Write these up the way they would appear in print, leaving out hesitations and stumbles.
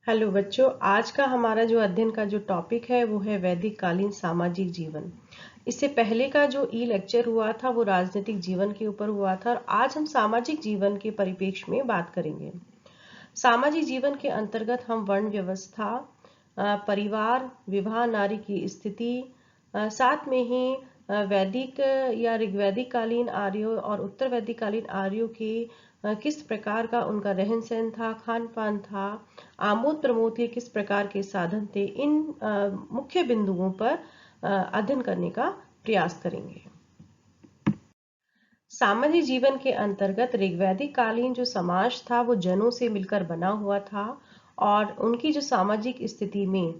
Hello बच्चों, आज का हमारा जो अध्ययन का जो टॉपिक है वो है वैदिक कालीन सामाजिक जीवन। इससे पहले का जो ई लेक्चर हुआ था वो राजनीतिक जीवन के ऊपर हुआ था और आज हम सामाजिक जीवन के परिप्रेक्ष्य में बात करेंगे। सामाजिक जीवन के अंतर्गत हम वर्ण व्यवस्था, परिवार, विवाह, नारी की स्थिति, साथ में ही वैदिक या ऋग्वैदिक कालीन आर्यों और उत्तर वैदिक कालीन आर्यों की किस प्रकार का उनका रहन सहन था, खान पान था, आमोद प्रमोद के किस प्रकार के साधन थे, इन मुख्य बिंदुओं पर अध्ययन करने का प्रयास करेंगे। सामाजिक जीवन के अंतर्गत ऋग्वैदिक कालीन जो समाज था वो जनों से मिलकर बना हुआ था और उनकी जो सामाजिक स्थिति में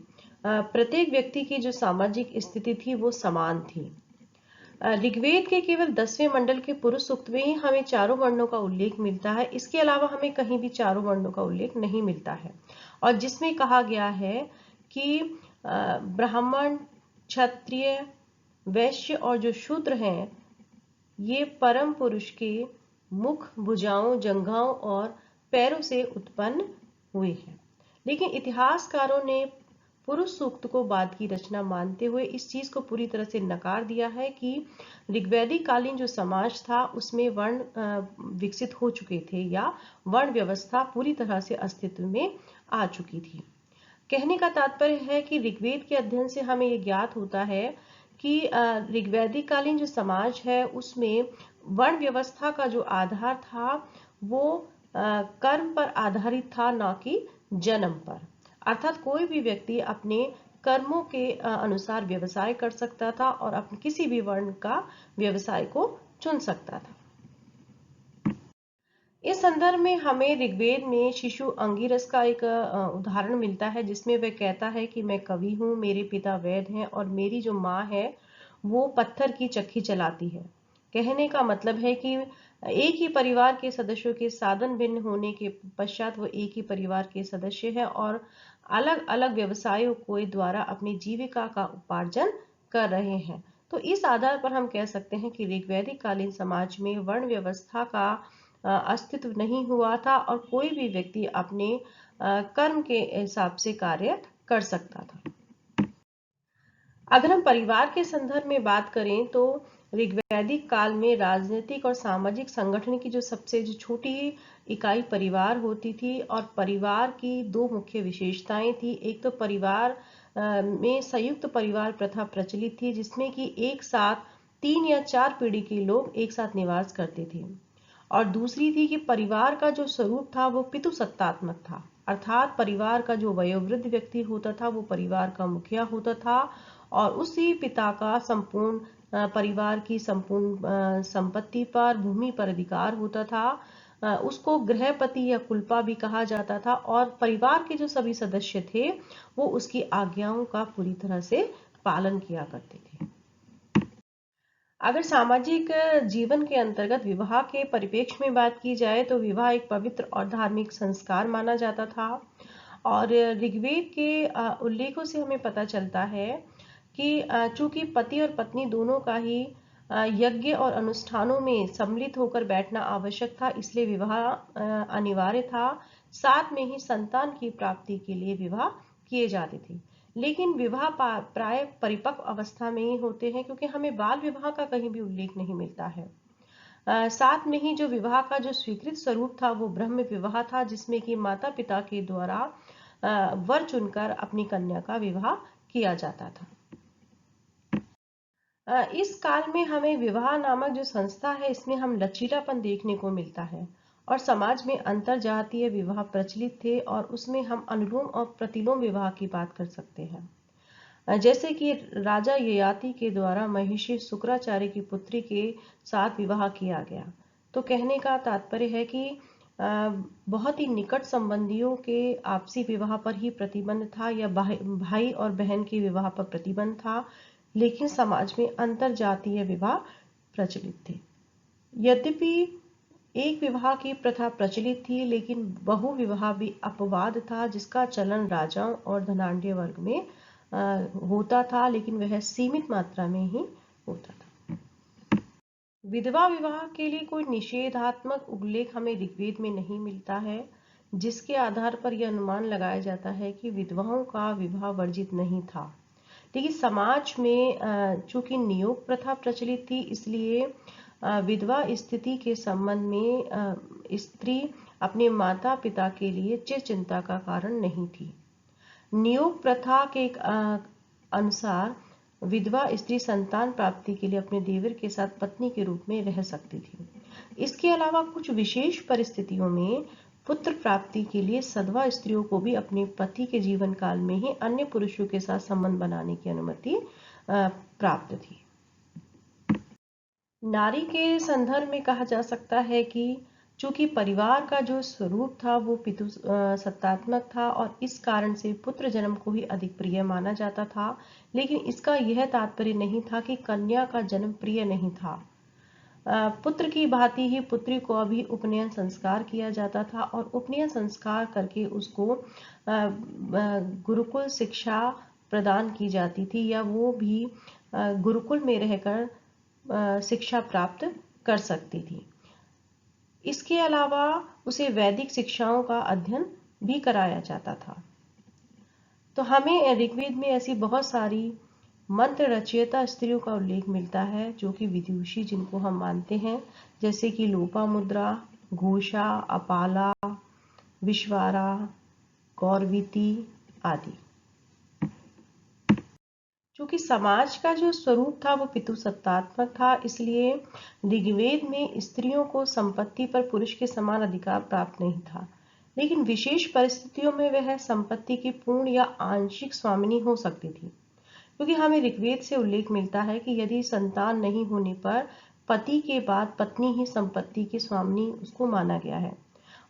प्रत्येक व्यक्ति की जो सामाजिक स्थिति थी वो समान थी। ऋग्वेद के केवल 10वें मंडल के पुरुष सूक्त में ही हमें चारों वर्णों का उल्लेख मिलता है। इसके अलावा हमें कहीं भी चारों वर्णों का उल्लेख नहीं मिलता है और जिसमें कहा गया है कि ब्राह्मण, क्षत्रिय, वैश्य और जो शूद्र हैं ये परम पुरुष के मुख, भुजाओं, जंघाओं और पैरों से उत्पन्न हुए हैं। लेकिन इतिहासकारों ने पुरुष सूक्त को बाद की रचना मानते हुए इस चीज को पूरी तरह से नकार दिया है कि ऋग्वैदिक कालीन जो समाज था उसमें वर्ण विकसित हो चुके थे या वर्ण व्यवस्था पूरी तरह से अस्तित्व में आ चुकी थी। कहने का तात्पर्य है कि ऋग्वेद के अध्ययन से हमें ये ज्ञात होता है कि ऋग्वैदिक कालीन जो समाज है उसमें वर्ण व्यवस्था का जो आधार था वो कर्म पर आधारित था, ना कि जन्म पर। अर्थात कोई भी व्यक्ति अपने कर्मों के अनुसार व्यवसाय कर सकता था और अपने किसी भी वर्ण का व्यवसाय को चुन सकता था। इस संदर्भ में हमें ऋग्वेद में शिशु अंगिरस का एक उदाहरण मिलता है जिसमें वह कहता है कि मैं कवि हूँ, मेरे पिता वैद्य हैं और मेरी जो माँ है वो पत्थर की चक्की चलाती है। कहने का मतलब है कि एक ही परिवार के सदस्यों के साधन भिन्न होने के पश्चात वो एक ही परिवार के सदस्य हैं और अलग अलग व्यवसायों के द्वारा अपनी जीविका का उपार्जन कर रहे हैं। तो इस आधार पर हम कह सकते हैं कि ऋग्वैदिक कालीन समाज में वर्ण व्यवस्था का अस्तित्व नहीं हुआ था और कोई भी व्यक्ति अपने कर्म के हिसाब से कार्य कर सकता था। अगर हम परिवार के संदर्भ में बात करें तो ऋग्वैदिक काल में राजनीतिक और सामाजिक संगठन की जो सबसे जो छोटी इकाई परिवार होती थी और परिवार की दो मुख्य विशेषताएं थी। एक तो परिवार में संयुक्त परिवार प्रथा प्रचलित थी जिसमें कि एक साथ 3 या 4 पीढ़ी के लोग एक साथ निवास करते थे और दूसरी थी कि परिवार का जो स्वरूप था वो पितृसत्तात्मक था, अर्थात परिवार का जो वयोवृद्ध व्यक्ति होता था वो परिवार का मुखिया होता था और उसी पिता का संपूर्ण परिवार की संपूर्ण संपत्ति पर, भूमि पर अधिकार होता था। उसको गृहपति या कुलपा भी कहा जाता था और परिवार के जो सभी सदस्य थे वो उसकी आज्ञाओं का पूरी तरह से पालन किया करते थे। अगर सामाजिक जीवन के अंतर्गत विवाह के परिप्रेक्ष्य में बात की जाए तो विवाह एक पवित्र और धार्मिक संस्कार माना जाता था और ऋग्वेद के उल्लेखों से हमें पता चलता है कि चूंकि पति और पत्नी दोनों का ही यज्ञ और अनुष्ठानों में सम्मिलित होकर बैठना आवश्यक था, इसलिए विवाह अनिवार्य था। साथ में ही संतान की प्राप्ति के लिए विवाह किए जाते थे। लेकिन विवाह प्राय परिपक्व अवस्था में ही होते हैं क्योंकि हमें बाल विवाह का कहीं भी उल्लेख नहीं मिलता है। साथ में ही जो विवाह का जो स्वीकृत स्वरूप था वो ब्रह्म विवाह था जिसमें कि माता पिता के द्वारा वर चुनकर अपनी कन्या का विवाह किया जाता था। इस काल में हमें विवाह नामक जो संस्था है इसमें हम लचीलापन देखने को मिलता है और समाज में अंतर जातीय विवाह प्रचलित थे और उसमें हम अनुलोम और प्रतिलोम विवाह की बात कर सकते हैं। जैसे कि राजा ययाति के द्वारा महिषी शुक्राचार्य की पुत्री के साथ विवाह किया गया। तो कहने का तात्पर्य है कि बहुत ही निकट संबंधियों के आपसी विवाह पर ही प्रतिबंध था या भाई और बहन के विवाह पर प्रतिबंध था, लेकिन समाज में अंतर जातीय विवाह प्रचलित थे। यद्यपि एक विवाह की प्रथा प्रचलित थी लेकिन बहु विवाह भी अपवाद था जिसका चलन राजाओं और धनाढ्य वर्ग में होता था, लेकिन वह सीमित मात्रा में ही होता था। विधवा विवाह के लिए कोई निषेधात्मक उल्लेख हमें ऋग्वेद में नहीं मिलता है। जिसके आधार पर यह अनुमान लगाया जाता है कि विधवाओं का विवाह वर्जित नहीं था। देखिए, समाज में चूंकि नियोग प्रथा प्रचलित थी, इसलिए विधवा स्थिति के संबंध में स्त्री अपने माता पिता के लिए चिंता का कारण नहीं थी। नियोग प्रथा के अनुसार विधवा स्त्री संतान प्राप्ति के लिए अपने देवर के साथ पत्नी के रूप में रह सकती थी। इसके अलावा कुछ विशेष परिस्थितियों में पुत्र प्राप्ति के लिए सधवा स्त्रियों को भी अपने पति के जीवन काल में ही अन्य पुरुषों के साथ संबंध बनाने की अनुमति प्राप्त थी। नारी के संदर्भ में कहा जा सकता है कि चूंकि परिवार का जो स्वरूप था वो पितु सत्तात्मक था और इस कारण से पुत्र जन्म को ही अधिक प्रिय माना जाता था, लेकिन इसका यह तात्पर्य नहीं था कि कन्या का जन्म प्रिय नहीं था। पुत्र की भांति ही पुत्री को अभी उपनयन संस्कार किया जाता था और उपनयन संस्कार करके उसको गुरुकुल शिक्षा प्रदान की जाती थी, या वो भी गुरुकुल में रहकर शिक्षा प्राप्त कर सकती थी। इसके अलावा उसे वैदिक शिक्षाओं का अध्ययन भी कराया जाता था। तो हमें ऋग्वेद में ऐसी बहुत सारी मंत्र रचयिता स्त्रियों का उल्लेख मिलता है जो कि विदुषी जिनको हम मानते हैं, जैसे कि लोपामुद्रा, घोषा, अपाला, विश्वारा, गौरवीति आदि। क्योंकि समाज का जो स्वरूप था वो पितृसत्तात्मक था, इसलिए ऋग्वेद में स्त्रियों को संपत्ति पर पुरुष के समान अधिकार प्राप्त नहीं था, लेकिन विशेष परिस्थितियों में वह संपत्ति की पूर्ण या आंशिक स्वामिनी हो सकती थी। क्योंकि हमें ऋग्वेद से उल्लेख मिलता है कि यदि संतान नहीं होने पर पति के बाद पत्नी ही संपत्ति की स्वामिनी उसको माना गया है,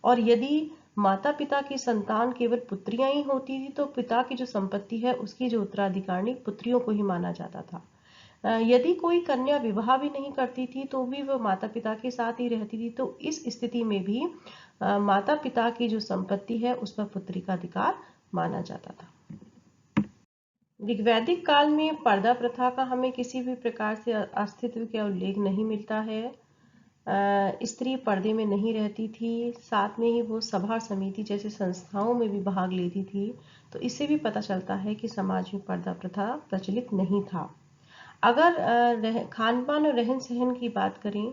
और यदि माता पिता की संतान केवल पुत्रियां ही होती थी तो पिता की जो संपत्ति है उसकी जो उत्तराधिकारी पुत्रियों को ही माना जाता था। यदि कोई कन्या विवाह भी नहीं करती थी तो भी वह माता पिता के साथ ही रहती थी, तो इस स्थिति में भी माता पिता की जो संपत्ति है उस पर पुत्री का अधिकार माना जाता था। ऋग्वैदिक काल में पर्दा प्रथा का हमें किसी भी प्रकार से अस्तित्व का उल्लेख नहीं मिलता है। स्त्री पर्दे में नहीं रहती थी, साथ में ही वो सभा समिति जैसे संस्थाओं में भी भाग लेती थी, तो इससे भी पता चलता है कि समाज में पर्दा प्रथा प्रचलित नहीं था। अगर खान पान और रहन सहन की बात करें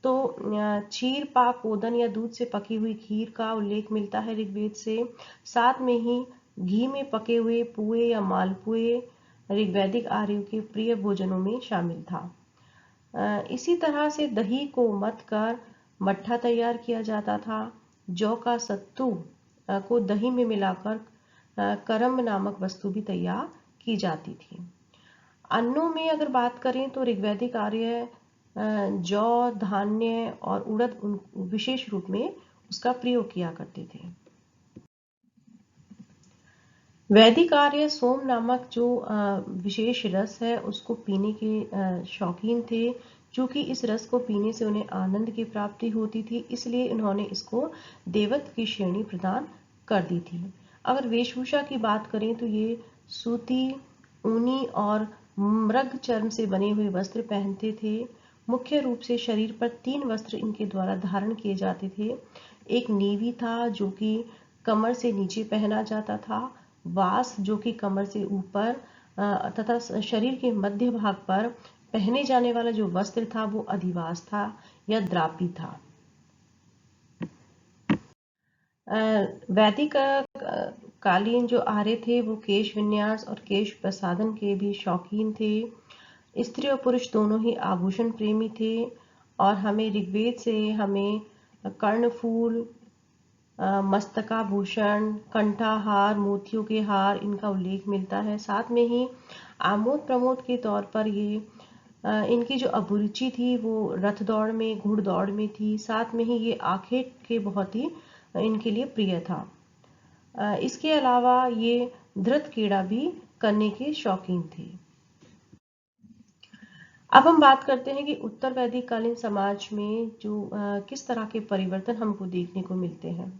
तो क्षीर पाक ओदन या दूध से पकी हुई खीर का उल्लेख मिलता है ऋग्वेद से। साथ में ही घी में पके हुए पुए या मालपुए ऋग्वैदिक आर्यों के प्रिय भोजनों में शामिल था। इसी तरह से दही को मथ कर मट्ठा तैयार किया जाता था। जौ का सत्तू को दही में मिलाकर करम नामक वस्तु भी तैयार की जाती थी। अन्नों में अगर बात करें तो ऋग्वैदिक आर्य जौ, धान्य और उड़द विशेष रूप में उसका प्रयोग किया करते थे। वैदिक आर्य सोम नामक जो विशेष रस है उसको पीने के शौकीन थे। चूंकि इस रस को पीने से उन्हें आनंद की प्राप्ति होती थी, इसलिए इन्होंने इसको देवत्व की श्रेणी प्रदान कर दी थी। अगर वेशभूषा की बात करें तो ये सूती, ऊनी और मृग चर्म से बने हुए वस्त्र पहनते थे। मुख्य रूप से शरीर पर 3 वस्त्र इनके द्वारा धारण किए जाते थे। एक नीवी था जो कि कमर से नीचे पहना जाता था, वास जो कि कमर से ऊपर तथा शरीर के मध्य भाग पर पहने जाने वाला जो वस्त्र था वो अधिवास था या द्रापी था। वैदिक कालीन जो आर्य थे वो केश विन्यास और केश प्रसाधन के भी शौकीन थे। स्त्री और पुरुष दोनों ही आभूषण प्रेमी थे, और हमें ऋग्वेद से हमें कर्णफूल, मस्तकाभूषण, कंठाहार, मोतियों के हार इनका उल्लेख मिलता है। साथ में ही आमोद प्रमोद के तौर पर ये इनकी जो अभिरुचि थी वो रथ दौड़ में, घुड़दौड़ में थी। साथ में ही ये आखेट के बहुत ही इनके लिए प्रिय था। इसके अलावा ये धृत क्रीड़ा भी करने के शौकीन थे। अब हम बात करते हैं कि उत्तर वैदिक कालीन समाज में जो किस तरह के परिवर्तन हमको देखने को मिलते हैं।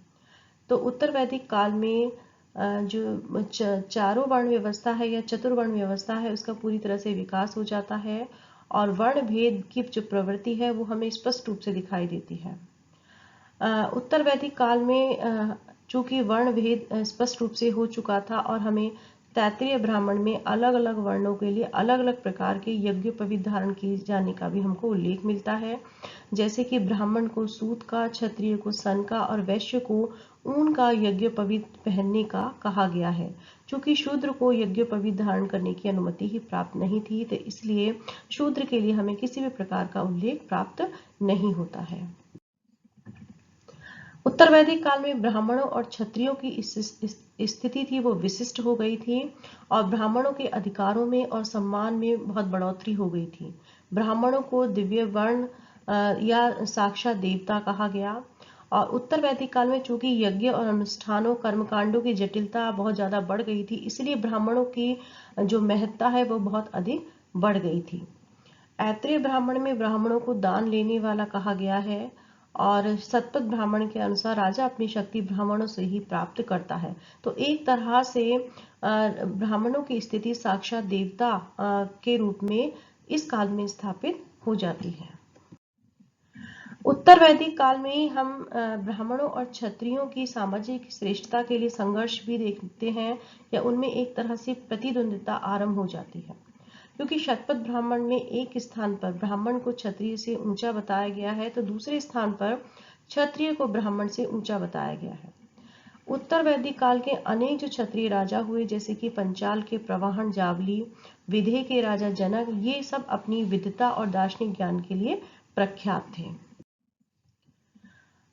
तो उत्तर वैदिक काल में जो चारों वर्ण व्यवस्था है या चतुर्वर्ण व्यवस्था है उसका पूरी तरह से विकास हो जाता है, और वर्ण भेद की जो प्रवृत्ति है वो हमें स्पष्ट रूप से दिखाई देती है। उत्तर वैदिक काल में चूंकि वर्ण भेद स्पष्ट रूप से हो चुका था और हमें तैत्तिरीय ब्राह्मण में अलग अलग वर्णों के लिए अलग अलग प्रकार के यज्ञोपवीत धारण किए जाने का भी हमको उल्लेख मिलता है। जैसे कि ब्राह्मण को सूत का, क्षत्रिय को सन का और वैश्य को ऊन का यज्ञोपवीत पहनने का कहा गया है। चूंकि शूद्र को यज्ञोपवीत धारण करने की अनुमति ही प्राप्त नहीं थी, तो इसलिए शूद्र के लिए हमें किसी भी प्रकार का उल्लेख प्राप्त नहीं होता है। उत्तर वैदिक काल में ब्राह्मणों और क्षत्रियों की स्थिति थी वो विशिष्ट हो गई थी और ब्राह्मणों के अधिकारों में और सम्मान में बहुत बढ़ोतरी हो गई थी। ब्राह्मणों को दिव्य वर्ण या साक्षात देवता कहा गया। और उत्तर वैदिक काल में चूंकि यज्ञ और अनुष्ठानों कर्मकांडों की जटिलता बहुत ज्यादा बढ़ गई थी, इसलिए ब्राह्मणों की जो महत्ता है वो बहुत अधिक बढ़ गई थी। ऐत्रेय ब्राह्मण में ब्राह्मणों को दान लेने वाला कहा गया है और शतपथ ब्राह्मण के अनुसार राजा अपनी शक्ति ब्राह्मणों से ही प्राप्त करता है। तो एक तरह से ब्राह्मणों की स्थिति साक्षात देवता के रूप में इस काल में स्थापित हो जाती है। उत्तर वैदिक काल में हम ब्राह्मणों और क्षत्रियों की सामाजिक श्रेष्ठता के लिए संघर्ष भी देखते हैं या उनमें एक तरह से प्रतिद्वंदिता आरंभ हो जाती है। क्योंकि शतपथ ब्राह्मण में एक स्थान पर ब्राह्मण को क्षत्रिय से ऊंचा बताया गया है, तो दूसरे स्थान पर क्षत्रिय को ब्राह्मण से ऊंचा बताया गया है। उत्तर वैदिक काल के अनेक जो क्षत्रिय राजा हुए, जैसे कि पंचाल के प्रवाहन जावली, विदेह के राजा जनक, ये सब अपनी विद्वता और दार्शनिक ज्ञान के लिए प्रख्यात थे।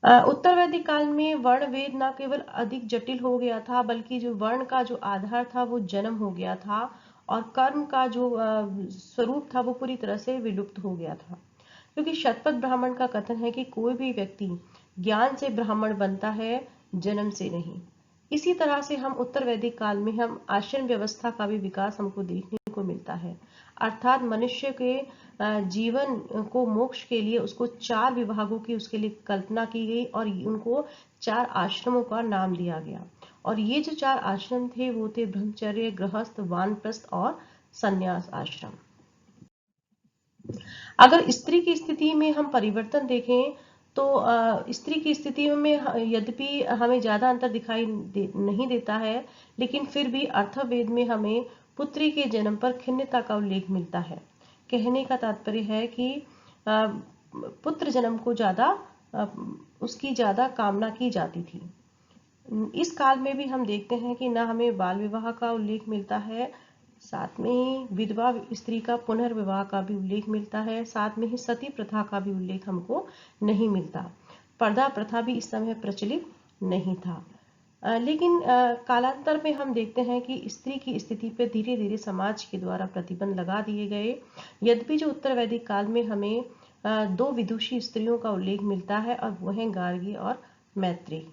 उत्तर वैदिक काल में वर्ण वेद न केवल अधिक जटिल हो गया था, बल्कि जो वर्ण का जो आधार था वो जन्म हो गया था और कर्म का जो स्वरूप था वो पूरी तरह से विलुप्त हो गया था। क्योंकि शतपथ ब्राह्मण का कथन है कि कोई भी व्यक्ति ज्ञान से ब्राह्मण बनता है, जन्म से नहीं। इसी तरह से हम उत्तर वैदिक काल में हम आश्रम व्यवस्था का भी विकास हमको देखने को मिलता है। अर्थात मनुष्य के जीवन को मोक्ष के लिए उसको 4 विभागों की उसके लिए कल्पना की गई और उनको 4 आश्रमों का नाम दिया गया। और ये जो 4 आश्रम थे वो थे ब्रह्मचर्य, गृहस्थ, वानप्रस्थ और संन्यास आश्रम। अगर स्त्री की स्थिति में हम परिवर्तन देखें तो स्त्री की स्थिति में यद्यपि हमें ज्यादा अंतर दिखाई नहीं देता है, लेकिन फिर भी अथर्ववेद में हमें पुत्री के जन्म पर खिन्नता का उल्लेख मिलता है। कहने का तात्पर्य है कि पुत्र जन्म को उसकी ज्यादा कामना की जाती थी। इस काल में भी हम देखते हैं कि न हमें बाल विवाह का उल्लेख मिलता है, साथ में ही विधवा स्त्री का पुनर्विवाह का भी उल्लेख मिलता है, साथ में ही सती प्रथा का भी उल्लेख हमको नहीं मिलता। पर्दा प्रथा भी इस समय प्रचलित नहीं था। लेकिन कालांतर में हम देखते हैं कि स्त्री की स्थिति पर धीरे धीरे समाज के द्वारा प्रतिबंध लगा दिए गए। यद्यपि जो उत्तर वैदिक काल में हमें 2 विदुषी स्त्रियों का उल्लेख मिलता है और वो हैं गार्गी और मैत्री।